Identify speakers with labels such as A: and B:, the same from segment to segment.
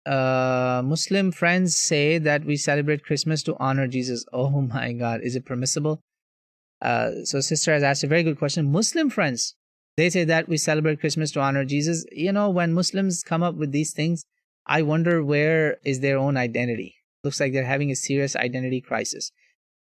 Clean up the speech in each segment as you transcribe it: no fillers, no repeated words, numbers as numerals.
A: Muslim friends say that we celebrate Christmas to honor Jesus. Oh my God, is it permissible? So sister has asked a very good question. Muslim friends, they say that we celebrate Christmas to honor Jesus. You know, when Muslims come up with these things, I wonder where is their own identity. Looks like they're having a serious identity crisis.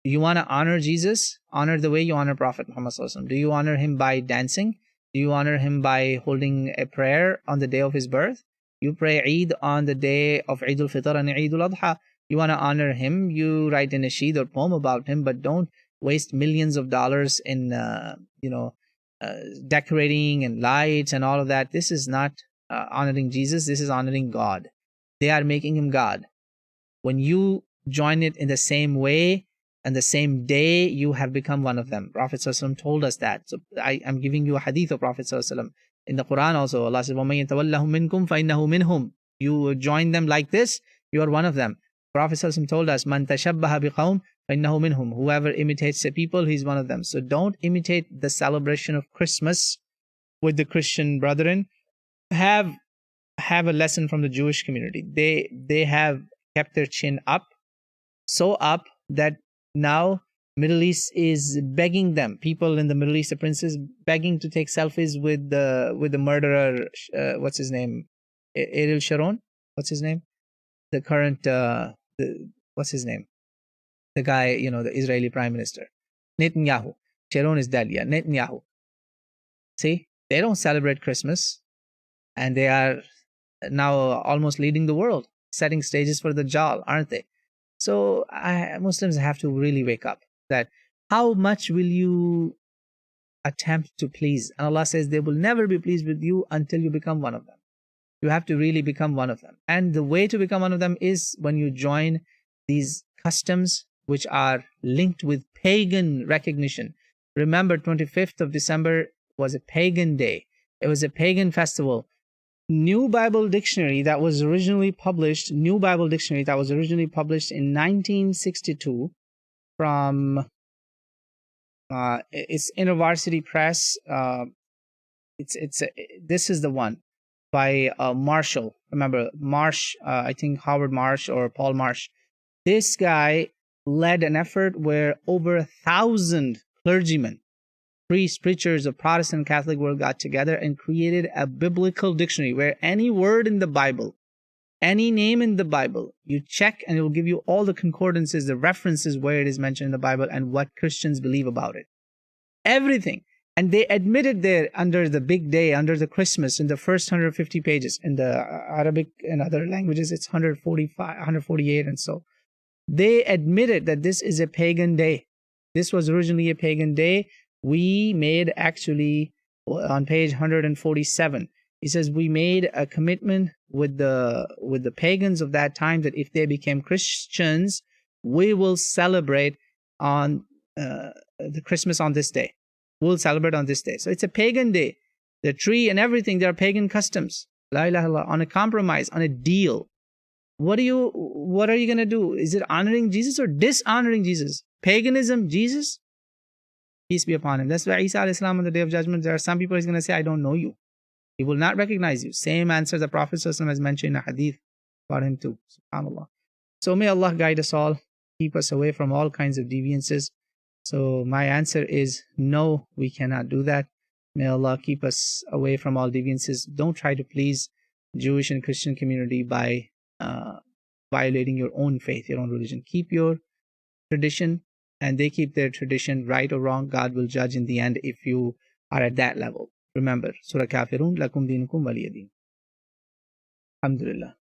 A: Do you want to honor Jesus? Honor the way you honor Prophet Muhammad Sallallahu Alaihi Wasallam. Do you honor him by dancing? Do you honor him by holding a prayer on the day of his birth? You pray Eid on the day of Eid al-Fitr and Eid al-Adha. You want to honor him, you write in a sheet or poem about him, but don't waste millions of dollars in, decorating and lights and all of that. This is not honoring Jesus. This is honoring God. They are making him God. When you join it in the same way and the same day, you have become one of them. Prophet ﷺ told us that. So I'm giving you a hadith of Prophet ﷺ. In the Quran also, Allah says, وَمَن يَتَوَلَّهُم مِّنكُمْ فَإِنَّهُ مِنْهُمْ. You join them like this, you are one of them. Prophet ﷺ told us, مَن تَشَبَّهَ بِقَوْمٍ فَإِنَّهُ مِنْهُمْ. Whoever imitates the people, he's one of them. So don't imitate the celebration of Christmas with the Christian brethren. Have a lesson from the Jewish community. They have kept their chin up, so up that now Middle East is begging them. People in the Middle East, the princes, begging to take selfies with the murderer. What's his name? Ariel Sharon. What's his name? The current. What's his name? The guy, the Israeli Prime Minister, Netanyahu. Sharon is dead. Yeah, Netanyahu. See, they don't celebrate Christmas, and they are now almost leading the world, setting stages for the Dajjal, aren't they? So Muslims have to really wake up. That how much will you attempt to please? And Allah says they will never be pleased with you until you become one of them. You have to really become one of them. And the way to become one of them is when you join these customs which are linked with pagan recognition. Remember, 25th of December was a pagan day. It was a pagan festival. New Bible Dictionary that was originally published in 1962 from it's InterVarsity Press. This is the one by Marshall. Remember Marsh? I think Howard Marsh or Paul Marsh. This guy led an effort where over 1,000 clergymen, priests, preachers of Protestant and Catholic world got together and created a biblical dictionary where any word in the Bible, any name in the Bible, you check and it will give you all the concordances, the references where it is mentioned in the Bible and what Christians believe about it. Everything. And they admitted there under the big day, under the Christmas, in the first 150 pages. In the Arabic and other languages, it's 145, 148 and so. They admitted that this is a pagan day. This was originally a pagan day. We made actually, on page 147, he says we made a commitment with the pagans of that time that if they became Christians, we will celebrate on the Christmas on this day. We'll celebrate on this day. So it's a pagan day. The tree and everything, there are pagan customs. La ilaha illallah, on a compromise, on a deal. What are you going to do? Is it honoring Jesus or dishonoring Jesus? Paganism, Jesus? Peace be upon him. That's why Isa alayhi salam on the day of judgment, there are some people he's going to say, I don't know you. He will not recognize you. Same answer the Prophet ﷺ has mentioned in a hadith about him too. SubhanAllah. So may Allah guide us all, keep us away from all kinds of deviances. So my answer is no, we cannot do that. May Allah keep us away from all deviances. Don't try to please Jewish and Christian community by violating your own faith, your own religion. Keep your tradition, and they keep their tradition, right or wrong. God will judge in the end if you are at that level. Remember, Surah Kafirun, lakum dinukum waliyadin. Alhamdulillah.